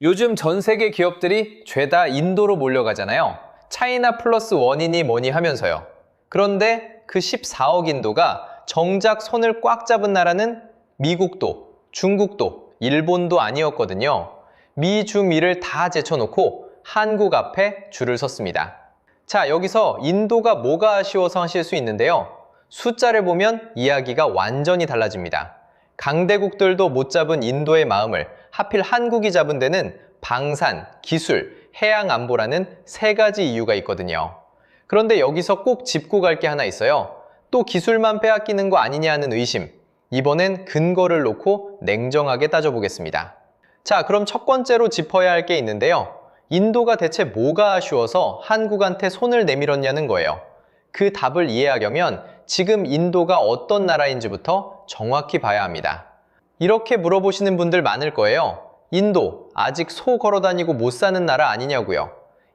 요즘 전 세계 기업들이 죄다 인도로 몰려가잖아요. 차이나 플러스 원이니 뭐니 하면서요. 그런데 그 14억 인도가 정작 손을 꽉 잡은 나라는 미국도, 중국도, 일본도 아니었거든요. 미, 주, 미를 다 제쳐놓고 한국 앞에 줄을 섰습니다. 자, 여기서 인도가 뭐가 아쉬워서 하실 수 있는데요. 숫자를 보면 이야기가 완전히 달라집니다. 강대국들도 못 잡은 인도의 마음을 하필 한국이 잡은 데는 방산, 기술, 해양 안보라는 세 가지 이유가 있거든요. 그런데 여기서 꼭 짚고 갈 게 하나 있어요. 또 기술만 빼앗기는 거 아니냐 하는 의심. 이번엔 근거를 놓고 냉정하게 따져보겠습니다. 자, 그럼 첫 번째로 짚어야 할 게 있는데요. 인도가 대체 뭐가 아쉬워서 한국한테 손을 내밀었냐는 거예요. 그 답을 이해하려면 지금 인도가 어떤 나라인지부터 정확히 봐야 합니다. 이렇게 물어보시는 분들 많을 거예요. 인도, 아직 소 걸어다니고 못 사는 나라 아니냐고요.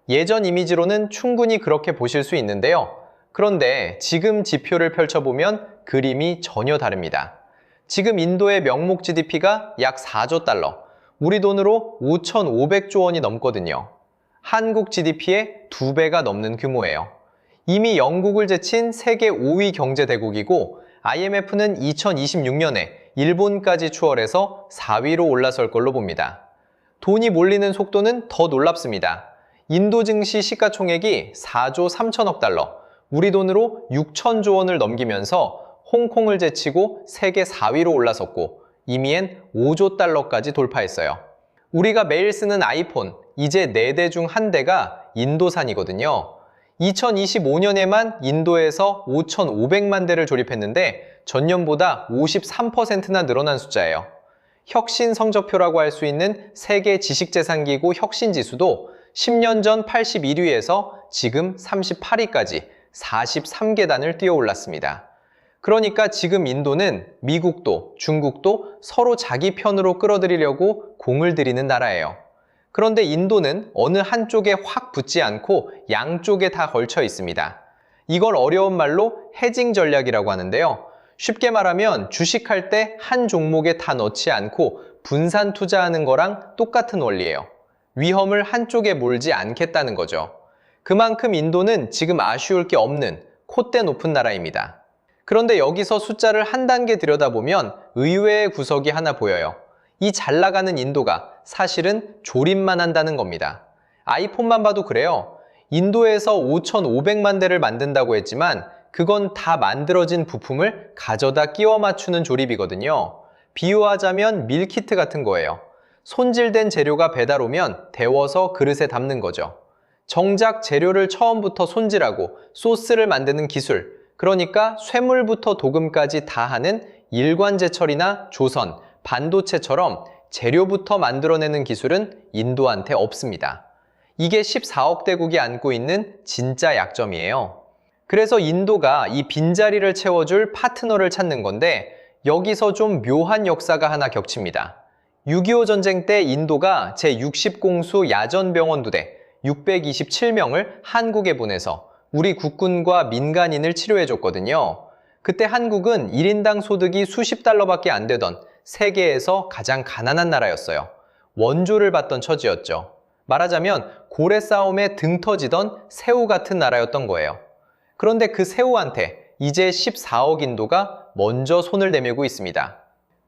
예전 이미지로는 충분히 그렇게 보실 수 있는데요. 그런데 지금 지표를 펼쳐보면 그림이 전혀 다릅니다. 지금 인도의 명목 GDP가 약 4조 달러, 우리 돈으로 5,500조 원이 넘거든요. 한국 GDP의 2배가 넘는 규모예요. 이미 영국을 제친 세계 5위 경제대국이고 IMF는 2026년에 일본까지 추월해서 4위로 올라설 걸로 봅니다. 돈이 몰리는 속도는 더 놀랍습니다. 인도 증시 시가총액이 4조 3천억 달러, 우리 돈으로 6천조 원을 넘기면서 홍콩을 제치고 세계 4위로 올라섰고 이미엔 5조 달러까지 돌파했어요. 우리가 매일 쓰는 아이폰, 이제 4대 중 1대가 인도산이거든요. 2025년에만 인도에서 5,500만 대를 조립했는데 전년보다 53%나 늘어난 숫자예요. 혁신 성적표라고 할 수 있는 세계 지식재산기구 혁신지수도 10년 전 81위에서 지금 38위까지 43계단을 뛰어 올랐습니다. 그러니까 지금 인도는 미국도 중국도 서로 자기 편으로 끌어들이려고 공을 들이는 나라예요. 그런데 인도는 어느 한쪽에 확 붙지 않고 양쪽에 다 걸쳐 있습니다. 이걸 어려운 말로 헤징 전략이라고 하는데요. 쉽게 말하면 주식할 때 한 종목에 다 넣지 않고 분산 투자하는 거랑 똑같은 원리예요. 위험을 한쪽에 몰지 않겠다는 거죠. 그만큼 인도는 지금 아쉬울 게 없는 콧대 높은 나라입니다. 그런데 여기서 숫자를 한 단계 들여다보면 의외의 구석이 하나 보여요. 이 잘 나가는 인도가 사실은 조립만 한다는 겁니다. 아이폰만 봐도 그래요. 인도에서 5,500만 대를 만든다고 했지만 그건 다 만들어진 부품을 가져다 끼워 맞추는 조립이거든요. 비유하자면 밀키트 같은 거예요. 손질된 재료가 배달 오면 데워서 그릇에 담는 거죠. 정작 재료를 처음부터 손질하고 소스를 만드는 기술, 그러니까 쇠물부터 도금까지 다 하는 일관제철이나 조선, 반도체처럼 재료부터 만들어내는 기술은 인도한테 없습니다. 이게 14억 대국이 안고 있는 진짜 약점이에요. 그래서 인도가 이 빈자리를 채워줄 파트너를 찾는 건데 여기서 좀 묘한 역사가 하나 겹칩니다. 6.25 전쟁 때 인도가 제60공수 야전병원 2대 627명을 한국에 보내서 우리 국군과 민간인을 치료해줬거든요. 그때 한국은 1인당 소득이 수십 달러밖에 안 되던 세계에서 가장 가난한 나라였어요. 원조를 받던 처지였죠. 말하자면 고래 싸움에 등 터지던 새우 같은 나라였던 거예요. 그런데 그 새우한테 이제 14억 인도가 먼저 손을 내밀고 있습니다.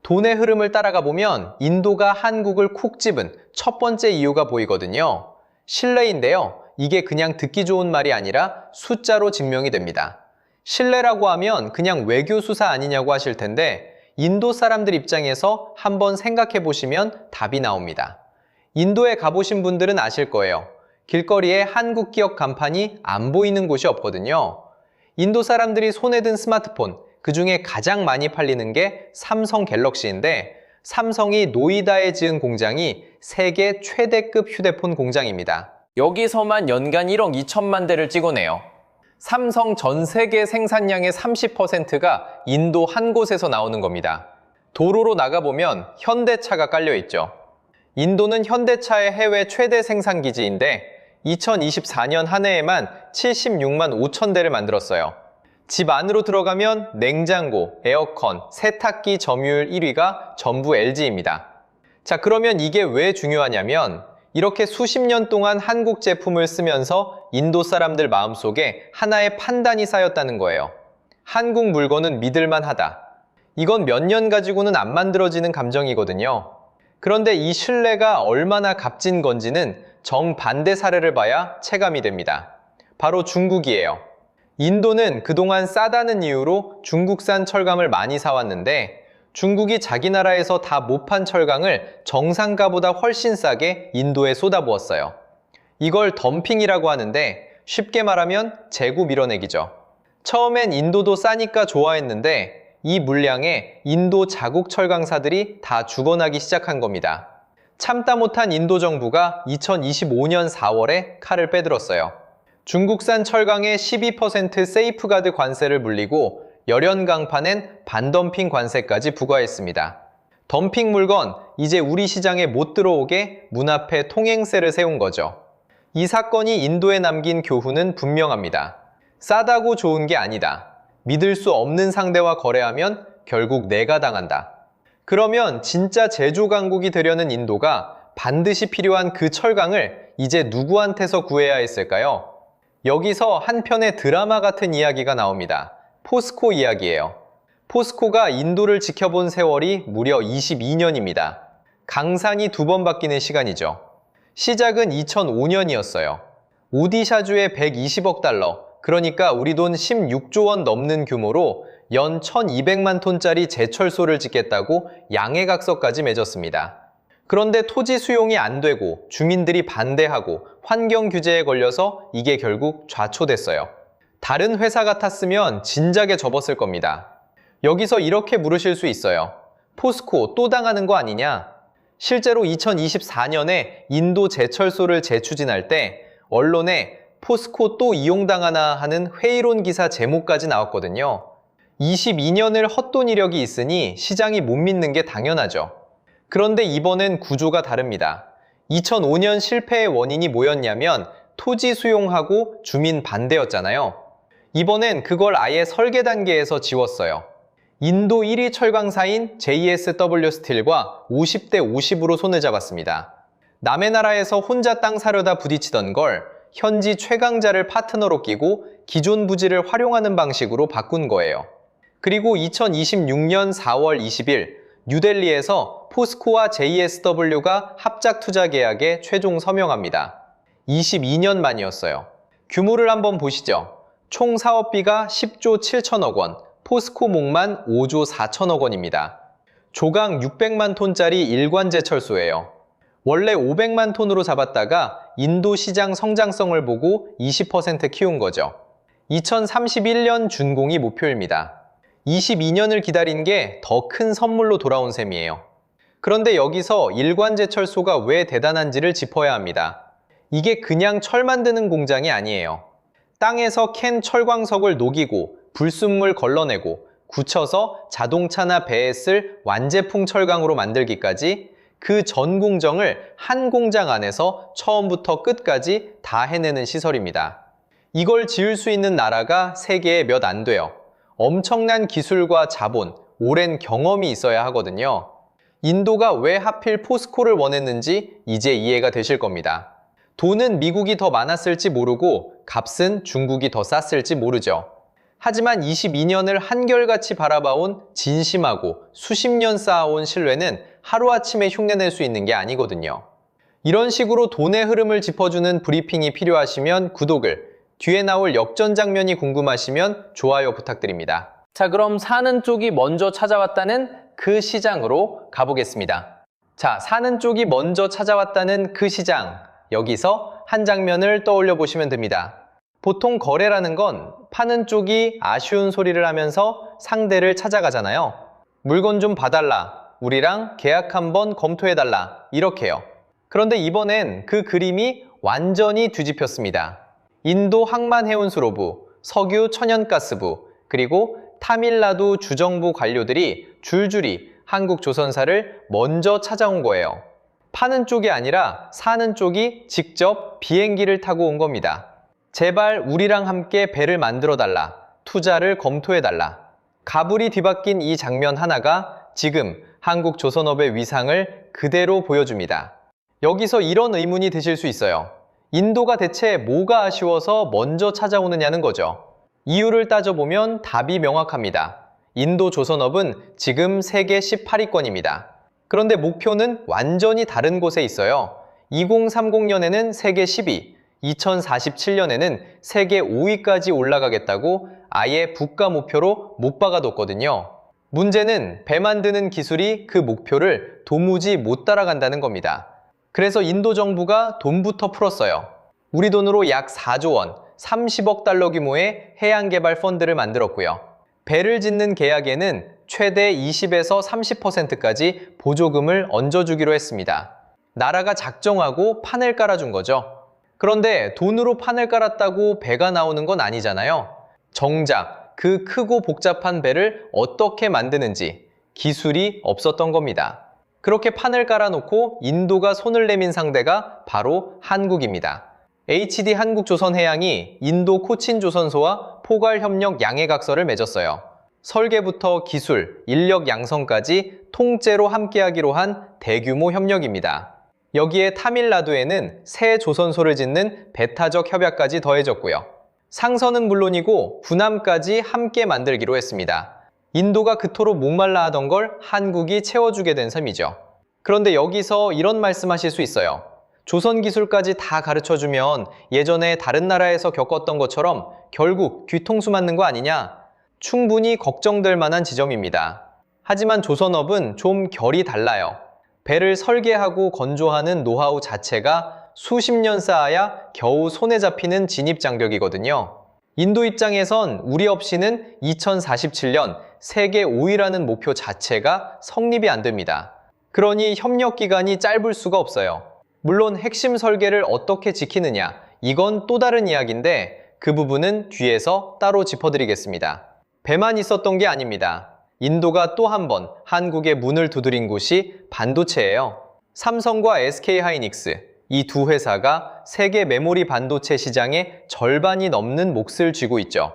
돈의 흐름을 따라가 보면 인도가 한국을 콕 집은 첫 번째 이유가 보이거든요. 신뢰인데요. 이게 그냥 듣기 좋은 말이 아니라 숫자로 증명이 됩니다. 신뢰라고 하면 그냥 외교 수사 아니냐고 하실 텐데 인도 사람들 입장에서 한번 생각해 보시면 답이 나옵니다. 인도에 가보신 분들은 아실 거예요. 길거리에 한국 기업 간판이 안 보이는 곳이 없거든요. 인도 사람들이 손에 든 스마트폰, 그 중에 가장 많이 팔리는 게 삼성 갤럭시인데 삼성이 노이다에 지은 공장이 세계 최대급 휴대폰 공장입니다. 여기서만 연간 1억 2천만 대를 찍어내요. 삼성 전 세계 생산량의 30%가 인도 한 곳에서 나오는 겁니다. 도로로 나가보면 현대차가 깔려있죠. 인도는 현대차의 해외 최대 생산기지인데 2024년 한 해에만 76만 5천 대를 만들었어요. 집 안으로 들어가면 냉장고, 에어컨, 세탁기 점유율 1위가 전부 LG입니다. 자, 그러면 이게 왜 중요하냐면 이렇게 수십 년 동안 한국 제품을 쓰면서 인도 사람들 마음속에 하나의 판단이 쌓였다는 거예요. 한국 물건은 믿을만 하다. 이건 몇 년 가지고는 안 만들어지는 감정이거든요. 그런데 이 신뢰가 얼마나 값진 건지는 정반대 사례를 봐야 체감이 됩니다. 바로 중국이에요. 인도는 그동안 싸다는 이유로 중국산 철강을 많이 사왔는데 중국이 자기 나라에서 다 못 판 철강을 정상가보다 훨씬 싸게 인도에 쏟아부었어요. 이걸 덤핑이라고 하는데 쉽게 말하면 재고 밀어내기죠. 처음엔 인도도 싸니까 좋아했는데 이 물량에 인도 자국 철강사들이 다 죽어나기 시작한 겁니다. 참다 못한 인도 정부가 2025년 4월에 칼을 빼들었어요. 중국산 철강에 12% 세이프가드 관세를 물리고 열연 강판엔 반덤핑 관세까지 부과했습니다. 덤핑 물건, 이제 우리 시장에 못 들어오게 문 앞에 통행세를 세운 거죠. 이 사건이 인도에 남긴 교훈은 분명합니다. 싸다고 좋은 게 아니다. 믿을 수 없는 상대와 거래하면 결국 내가 당한다. 그러면 진짜 제조 강국이 되려는 인도가 반드시 필요한 그 철강을 이제 누구한테서 구해야 했을까요? 여기서 한편의 드라마 같은 이야기가 나옵니다. 포스코 이야기예요. 포스코가 인도를 지켜본 세월이 무려 22년입니다. 강산이 2번 바뀌는 시간이죠. 시작은 2005년이었어요. 오디샤주에 120억 달러, 그러니까 우리 돈 16조 원 넘는 규모로 연 1200만 톤짜리 제철소를 짓겠다고 양해각서까지 맺었습니다. 그런데 토지 수용이 안 되고 주민들이 반대하고 환경 규제에 걸려서 이게 결국 좌초됐어요. 다른 회사 같았으면 진작에 접었을 겁니다. 여기서 이렇게 물으실 수 있어요. 포스코 또 당하는 거 아니냐? 실제로 2024년에 인도 제철소를 재추진할 때 언론에 포스코 또 이용당하나 하는 회의론 기사 제목까지 나왔거든요. 22년을 헛돈 이력이 있으니 시장이 못 믿는 게 당연하죠. 그런데 이번엔 구조가 다릅니다. 2005년 실패의 원인이 뭐였냐면 토지 수용하고 주민 반대였잖아요. 이번엔 그걸 아예 설계 단계에서 지웠어요. 인도 1위 철강사인 JSW 스틸과 50대 50으로 손을 잡았습니다. 남의 나라에서 혼자 땅 사려다 부딪히던 걸 현지 최강자를 파트너로 끼고 기존 부지를 활용하는 방식으로 바꾼 거예요. 그리고 2026년 4월 20일 뉴델리에서 포스코와 JSW가 합작 투자 계약에 최종 서명합니다. 22년 만이었어요. 규모를 한번 보시죠. 총 사업비가 10조 7천억 원, 포스코 목만 5조 4천억 원입니다. 조각 600만 톤짜리 일관제철소예요. 원래 500만 톤으로 잡았다가 인도 시장 성장성을 보고 20% 키운 거죠. 2031년 준공이 목표입니다. 22년을 기다린 게 더 큰 선물로 돌아온 셈이에요. 그런데 여기서 일관제철소가 왜 대단한지를 짚어야 합니다. 이게 그냥 철 만드는 공장이 아니에요. 땅에서 캔 철광석을 녹이고 불순물 걸러내고 굳혀서 자동차나 배에 쓸 완제품 철강으로 만들기까지 그 전 공정을 한 공장 안에서 처음부터 끝까지 다 해내는 시설입니다. 이걸 지을 수 있는 나라가 세계에 몇 안 돼요. 엄청난 기술과 자본, 오랜 경험이 있어야 하거든요. 인도가 왜 하필 포스코를 원했는지 이제 이해가 되실 겁니다. 돈은 미국이 더 많았을지 모르고 값은 중국이 더 쌌을지 모르죠. 하지만 22년을 한결같이 바라봐온 진심하고 수십 년 쌓아온 신뢰는 하루아침에 흉내낼 수 있는 게 아니거든요. 이런 식으로 돈의 흐름을 짚어주는 브리핑이 필요하시면 구독을, 뒤에 나올 역전 장면이 궁금하시면 좋아요 부탁드립니다. 자, 그럼 사는 쪽이 먼저 찾아왔다는 그 시장으로 가보겠습니다. 자, 사는 쪽이 먼저 찾아왔다는 그 시장, 여기서 한 장면을 떠올려 보시면 됩니다. 보통 거래라는 건 파는 쪽이 아쉬운 소리를 하면서 상대를 찾아가잖아요. 물건 좀 봐달라, 우리랑 계약 한번 검토해달라, 이렇게요. 그런데 이번엔 그 그림이 완전히 뒤집혔습니다. 인도 항만해운수로부, 석유 천연가스부, 그리고 타밀나두 주정부 관료들이 줄줄이 한국 조선사를 먼저 찾아온 거예요. 파는 쪽이 아니라 사는 쪽이 직접 비행기를 타고 온 겁니다. 제발 우리랑 함께 배를 만들어달라, 투자를 검토해달라. 가불이 뒤바뀐 이 장면 하나가 지금 한국 조선업의 위상을 그대로 보여줍니다. 여기서 이런 의문이 드실 수 있어요. 인도가 대체 뭐가 아쉬워서 먼저 찾아오느냐는 거죠. 이유를 따져보면 답이 명확합니다. 인도 조선업은 지금 세계 18위권입니다. 그런데 목표는 완전히 다른 곳에 있어요. 2030년에는 세계 10위, 2047년에는 세계 5위까지 올라가겠다고 아예 국가 목표로 못 박아뒀거든요. 문제는 배 만드는 기술이 그 목표를 도무지 못 따라간다는 겁니다. 그래서 인도 정부가 돈부터 풀었어요. 우리 돈으로 약 4조 원, 30억 달러 규모의 해양개발 펀드를 만들었고요. 배를 짓는 계약에는 최대 20에서 30%까지 보조금을 얹어주기로 했습니다. 나라가 작정하고 판을 깔아준 거죠. 그런데 돈으로 판을 깔았다고 배가 나오는 건 아니잖아요. 정작 그 크고 복잡한 배를 어떻게 만드는지 기술이 없었던 겁니다. 그렇게 판을 깔아놓고 인도가 손을 내민 상대가 바로 한국입니다. HD 한국조선해양이 인도 코친조선소와 포괄협력 양해각서를 맺었어요. 설계부터 기술, 인력 양성까지 통째로 함께하기로 한 대규모 협력입니다. 여기에 타밀나두에는 새 조선소를 짓는 배타적 협약까지 더해졌고요. 상선은 물론이고 군함까지 함께 만들기로 했습니다. 인도가 그토록 목말라 하던 걸 한국이 채워주게 된 셈이죠. 그런데 여기서 이런 말씀하실 수 있어요. 조선 기술까지 다 가르쳐주면 예전에 다른 나라에서 겪었던 것처럼 결국 뒤통수 맞는 거 아니냐? 충분히 걱정될 만한 지점입니다. 하지만 조선업은 좀 결이 달라요. 배를 설계하고 건조하는 노하우 자체가 수십 년 쌓아야 겨우 손에 잡히는 진입장벽이거든요. 인도 입장에선 우리 없이는 2047년 세계 5위라는 목표 자체가 성립이 안 됩니다. 그러니 협력 기간이 짧을 수가 없어요. 물론 핵심 설계를 어떻게 지키느냐, 이건 또 다른 이야기인데 그 부분은 뒤에서 따로 짚어드리겠습니다. 배만 있었던 게 아닙니다. 인도가 또 한 번 한국의 문을 두드린 곳이 반도체예요. 삼성과 SK하이닉스, 이 두 회사가 세계 메모리 반도체 시장의 절반이 넘는 몫을 쥐고 있죠.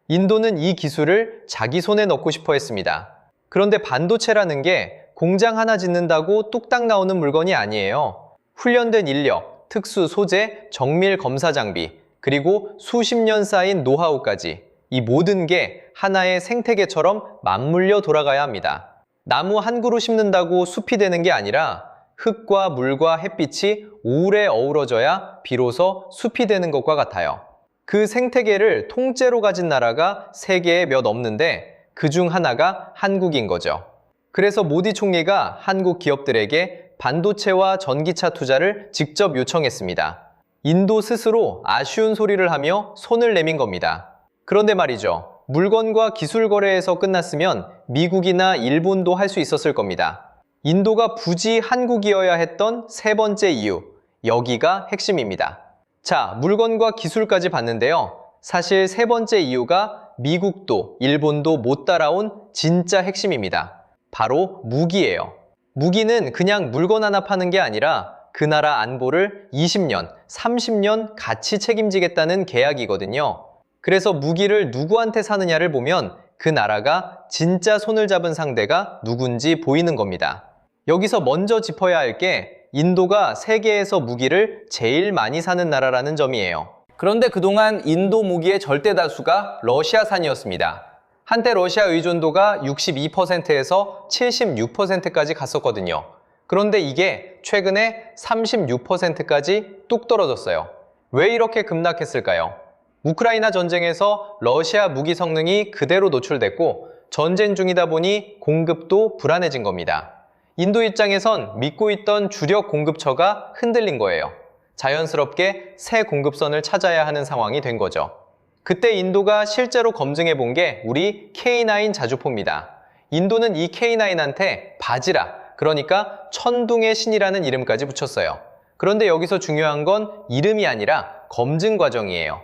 인도는 이 기술을 자기 손에 넣고 싶어 했습니다. 그런데 반도체라는 게 공장 하나 짓는다고 뚝딱 나오는 물건이 아니에요. 훈련된 인력, 특수 소재, 정밀 검사 장비, 그리고 수십 년 쌓인 노하우까지 이 모든 게 하나의 생태계처럼 맞물려 돌아가야 합니다. 나무 한 그루 심는다고 숲이 되는 게 아니라 흙과 물과 햇빛이 오래 어우러져야 비로소 숲이 되는 것과 같아요. 그 생태계를 통째로 가진 나라가 세계에 몇 없는데 그중 하나가 한국인 거죠. 그래서 모디 총리가 한국 기업들에게 반도체와 전기차 투자를 직접 요청했습니다. 인도 스스로 아쉬운 소리를 하며 손을 내민 겁니다. 그런데 말이죠. 물건과 기술 거래에서 끝났으면 미국이나 일본도 할 수 있었을 겁니다. 인도가 굳이 한국이어야 했던 세 번째 이유, 여기가 핵심입니다. 자, 물건과 기술까지 봤는데요. 사실 세 번째 이유가 미국도 일본도 못 따라온 진짜 핵심입니다. 바로 무기예요. 무기는 그냥 물건 하나 파는 게 아니라 그 나라 안보를 20년, 30년 같이 책임지겠다는 계약이거든요. 그래서 무기를 누구한테 사느냐를 보면 그 나라가 진짜 손을 잡은 상대가 누군지 보이는 겁니다. 여기서 먼저 짚어야 할 게 인도가 세계에서 무기를 제일 많이 사는 나라라는 점이에요. 그런데 그동안 인도 무기의 절대 다수가 러시아산이었습니다. 한때 러시아 의존도가 62%에서 76%까지 갔었거든요. 그런데 이게 최근에 36%까지 뚝 떨어졌어요. 왜 이렇게 급락했을까요? 우크라이나 전쟁에서 러시아 무기 성능이 그대로 노출됐고 전쟁 중이다 보니 공급도 불안해진 겁니다. 인도 입장에선 믿고 있던 주력 공급처가 흔들린 거예요. 자연스럽게 새 공급선을 찾아야 하는 상황이 된 거죠. 그때 인도가 실제로 검증해 본 게 우리 K9 자주포입니다. 인도는 이 K9한테 바지라, 그러니까 천둥의 신이라는 이름까지 붙였어요. 그런데 여기서 중요한 건 이름이 아니라 검증 과정이에요.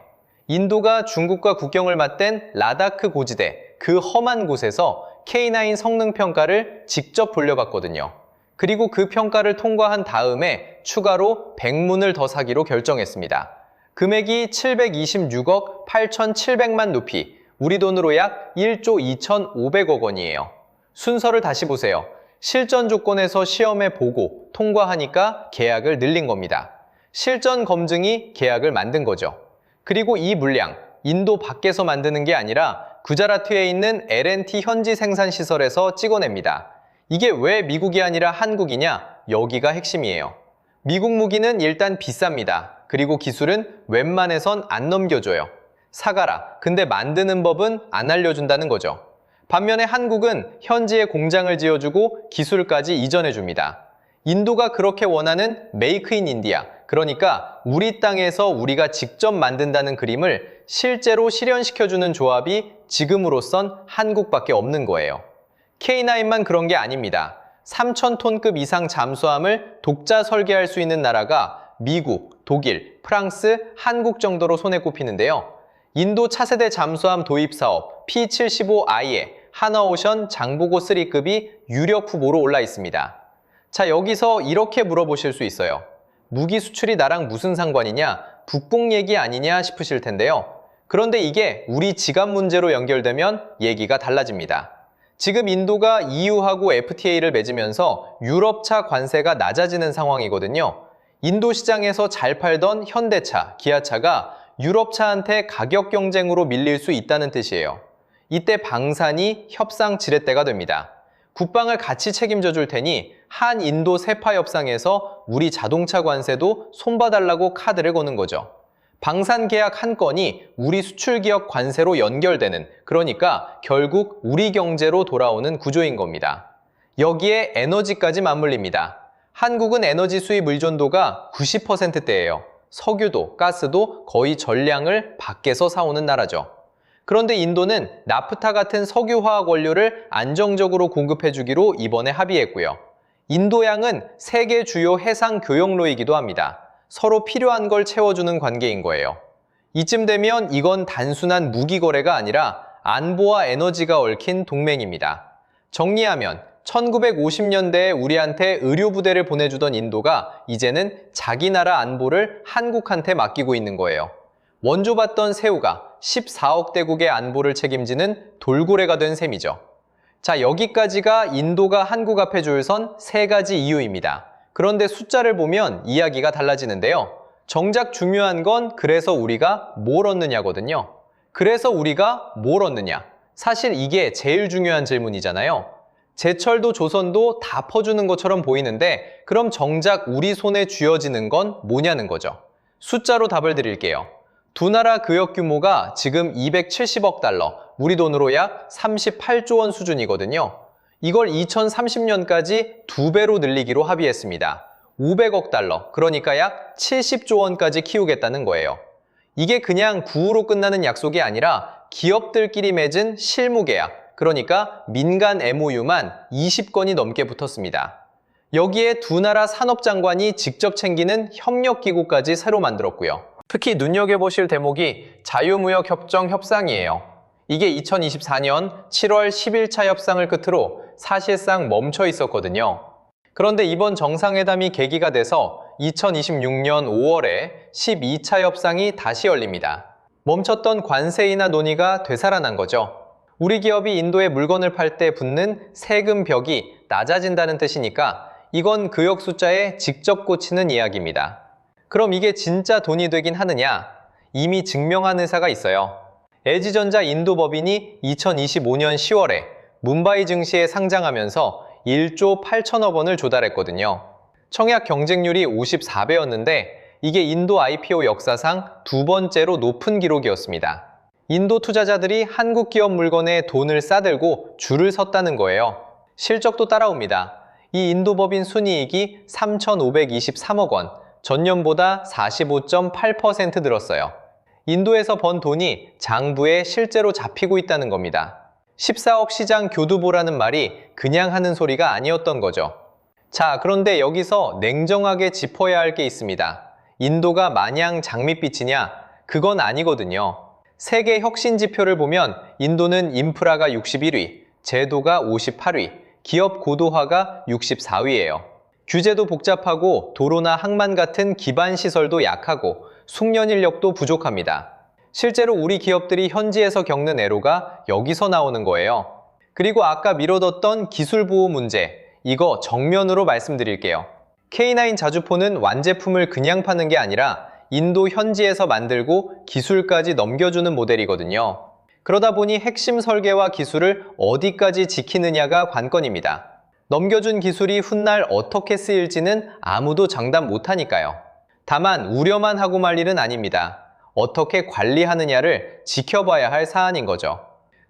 인도가 중국과 국경을 맞댄 라다크 고지대, 그 험한 곳에서 K9 성능 평가를 직접 돌려봤거든요. 그리고 그 평가를 통과한 다음에 추가로 100문을 더 사기로 결정했습니다. 금액이 726억 8,700만 루피, 우리 돈으로 약 1조 2,500억 원이에요. 순서를 다시 보세요. 실전 조건에서 시험에 보고 통과하니까 계약을 늘린 겁니다. 실전 검증이 계약을 만든 거죠. 그리고 이 물량, 인도 밖에서 만드는 게 아니라 구자라트에 있는 L&T 현지 생산 시설에서 찍어냅니다. 이게 왜 미국이 아니라 한국이냐? 여기가 핵심이에요. 미국 무기는 일단 비쌉니다. 그리고 기술은 웬만해선 안 넘겨줘요. 사가라. 근데 만드는 법은 안 알려준다는 거죠. 반면에 한국은 현지에 공장을 지어주고 기술까지 이전해줍니다. 인도가 그렇게 원하는 메이크 인 인디아, 그러니까 우리 땅에서 우리가 직접 만든다는 그림을 실제로 실현시켜주는 조합이 지금으로선 한국밖에 없는 거예요. K9만 그런 게 아닙니다. 3,000톤급 이상 잠수함을 독자 설계할 수 있는 나라가 미국, 독일, 프랑스, 한국 정도로 손에 꼽히는데요. 인도 차세대 잠수함 도입 사업 P-75I에 하나오션 장보고 3급이 유력 후보로 올라 있습니다. 자, 여기서 이렇게 물어보실 수 있어요. 무기 수출이 나랑 무슨 상관이냐? 북봉 얘기 아니냐 싶으실 텐데요. 그런데 이게 우리 지갑 문제로 연결되면 얘기가 달라집니다. 지금 인도가 EU하고 FTA를 맺으면서 유럽차 관세가 낮아지는 상황이거든요. 인도 시장에서 잘 팔던 현대차, 기아차가 유럽차한테 가격 경쟁으로 밀릴 수 있다는 뜻이에요. 이때 방산이 협상 지렛대가 됩니다. 국방을 같이 책임져 줄 테니 한인도 세파 협상에서 우리 자동차 관세도 손봐달라고 카드를 거는 거죠. 방산 계약 한 건이 우리 수출 기업 관세로 연결되는, 그러니까 결국 우리 경제로 돌아오는 구조인 겁니다. 여기에 에너지까지 맞물립니다. 한국은 에너지 수입 의존도가 90%대예요. 석유도, 가스도 거의 전량을 밖에서 사오는 나라죠. 그런데 인도는 나프타 같은 석유화학 원료를 안정적으로 공급해주기로 이번에 합의했고요. 인도양은 세계 주요 해상 교역로이기도 합니다. 서로 필요한 걸 채워주는 관계인 거예요. 이쯤 되면 이건 단순한 무기 거래가 아니라 안보와 에너지가 얽힌 동맹입니다. 정리하면 1950년대에 우리한테 의료부대를 보내주던 인도가 이제는 자기 나라 안보를 한국한테 맡기고 있는 거예요. 원조받던 새우가 14억 대국의 안보를 책임지는 돌고래가 된 셈이죠. 자, 여기까지가 인도가 한국 앞에 줄 선 3가지 이유입니다. 그런데 숫자를 보면 이야기가 달라지는데요. 정작 중요한 건 그래서 우리가 뭘 얻느냐거든요. 그래서 우리가 뭘 얻느냐? 사실 이게 제일 중요한 질문이잖아요. 제철도 조선도 다 퍼주는 것처럼 보이는데 그럼 정작 우리 손에 쥐어지는 건 뭐냐는 거죠. 숫자로 답을 드릴게요. 두 나라 교역 규모가 지금 270억 달러, 우리 돈으로 약 38조 원 수준이거든요. 이걸 2030년까지 2배로 늘리기로 합의했습니다. 500억 달러, 그러니까 약 70조 원까지 키우겠다는 거예요. 이게 그냥 구호로 끝나는 약속이 아니라 기업들끼리 맺은 실무 계약, 그러니까 민간 MOU만 20건이 넘게 붙었습니다. 여기에 두 나라 산업장관이 직접 챙기는 협력기구까지 새로 만들었고요. 특히 눈여겨보실 대목이 자유무역협정 협상이에요. 이게 2024년 7월 10일차 협상을 끝으로 사실상 멈춰 있었거든요. 그런데 이번 정상회담이 계기가 돼서 2026년 5월에 12차 협상이 다시 열립니다. 멈췄던 관세 인하 논의가 되살아난 거죠. 우리 기업이 인도에 물건을 팔 때 붙는 세금 벽이 낮아진다는 뜻이니까 이건 교역 숫자에 직접 꽂히는 이야기입니다. 그럼 이게 진짜 돈이 되긴 하느냐? 이미 증명한 회사가 있어요. LG전자 인도 법인이 2025년 10월에 뭄바이 증시에 상장하면서 1조 8천억 원을 조달했거든요. 청약 경쟁률이 54배였는데 이게 인도 IPO 역사상 2번째로 높은 기록이었습니다. 인도 투자자들이 한국 기업 물건에 돈을 싸들고 줄을 섰다는 거예요. 실적도 따라옵니다. 이 인도 법인 순이익이 3,523억 원, 전년보다 45.8% 늘었어요. 인도에서 번 돈이 장부에 실제로 잡히고 있다는 겁니다. 14억 시장 교두보라는 말이 그냥 하는 소리가 아니었던 거죠. 자, 그런데 여기서 냉정하게 짚어야 할 게 있습니다. 인도가 마냥 장밋빛이냐? 그건 아니거든요. 세계 혁신 지표를 보면 인도는 인프라가 61위, 제도가 58위, 기업 고도화가 64위예요. 규제도 복잡하고 도로나 항만 같은 기반 시설도 약하고 숙련 인력도 부족합니다. 실제로 우리 기업들이 현지에서 겪는 애로가 여기서 나오는 거예요. 그리고 아까 미뤄뒀던 기술 보호 문제, 이거 정면으로 말씀드릴게요. K9 자주포는 완제품을 그냥 파는 게 아니라 인도 현지에서 만들고 기술까지 넘겨주는 모델이거든요. 그러다 보니 핵심 설계와 기술을 어디까지 지키느냐가 관건입니다. 넘겨준 기술이 훗날 어떻게 쓰일지는 아무도 장담 못하니까요. 다만 우려만 하고 말 일은 아닙니다. 어떻게 관리하느냐를 지켜봐야 할 사안인 거죠.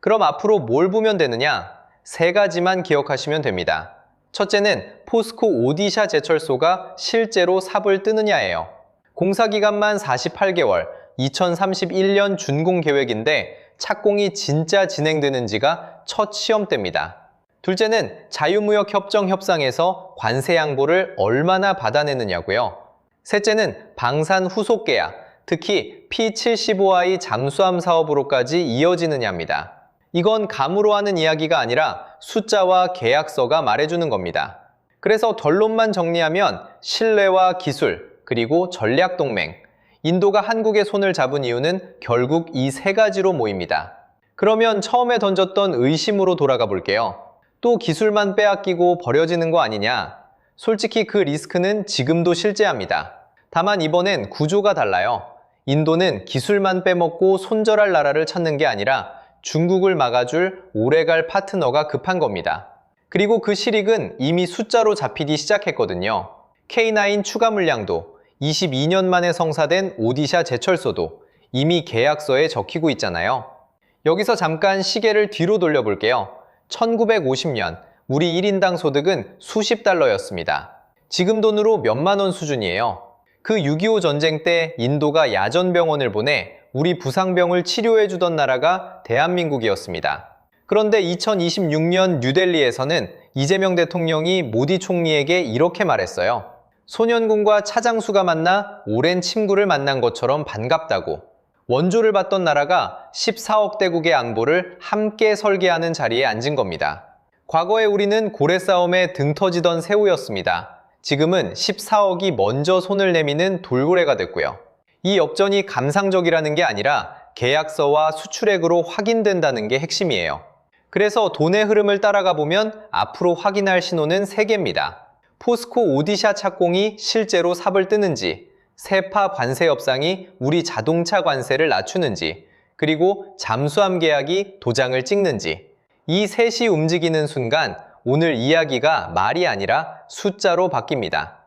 그럼 앞으로 뭘 보면 되느냐? 3가지만 기억하시면 됩니다. 첫째는 포스코 오디샤 제철소가 실제로 삽을 뜨느냐예요. 공사기간만 48개월, 2031년 준공 계획인데 착공이 진짜 진행되는지가 첫 시험대입니다. 둘째는 자유무역협정 협상에서 관세 양보를 얼마나 받아내느냐고요. 셋째는 방산 후속 계약, 특히 P75I 잠수함 사업으로까지 이어지느냐입니다. 이건 감으로 하는 이야기가 아니라 숫자와 계약서가 말해주는 겁니다. 그래서 결론만 정리하면 신뢰와 기술, 그리고 전략동맹, 인도가 한국의 손을 잡은 이유는 결국 이 3가지로 모입니다. 그러면 처음에 던졌던 의심으로 돌아가 볼게요. 또 기술만 빼앗기고 버려지는 거 아니냐? 솔직히 그 리스크는 지금도 실제합니다. 다만 이번엔 구조가 달라요. 인도는 기술만 빼먹고 손절할 나라를 찾는 게 아니라 중국을 막아줄 오래갈 파트너가 급한 겁니다. 그리고 그 실익은 이미 숫자로 잡히기 시작했거든요. K9 추가 물량도 22년 만에 성사된 오디샤 제철소도 이미 계약서에 적히고 있잖아요. 여기서 잠깐 시계를 뒤로 돌려볼게요. 1950년 우리 1인당 소득은 수십 달러였습니다. 지금 돈으로 몇만 원 수준이에요. 그 6.25 전쟁 때 인도가 야전병원을 보내 우리 부상병을 치료해주던 나라가 대한민국이었습니다. 그런데 2026년 뉴델리에서는 이재명 대통령이 모디 총리에게 이렇게 말했어요. 소년공과 차장수가 만나 오랜 친구를 만난 것처럼 반갑다고. 원조를 받던 나라가 14억 대국의 안보를 함께 설계하는 자리에 앉은 겁니다. 과거에 우리는 고래 싸움에 등 터지던 새우였습니다. 지금은 14억이 먼저 손을 내미는 돌고래가 됐고요. 이 역전이 감상적이라는 게 아니라 계약서와 수출액으로 확인된다는 게 핵심이에요. 그래서 돈의 흐름을 따라가 보면 앞으로 확인할 신호는 3개입니다. 포스코 오디샤 착공이 실제로 삽을 뜨는지, 세파 관세 협상이 우리 자동차 관세를 낮추는지, 그리고 잠수함 계약이 도장을 찍는지. 이 셋이 움직이는 순간 오늘 이야기가 말이 아니라 숫자로 바뀝니다.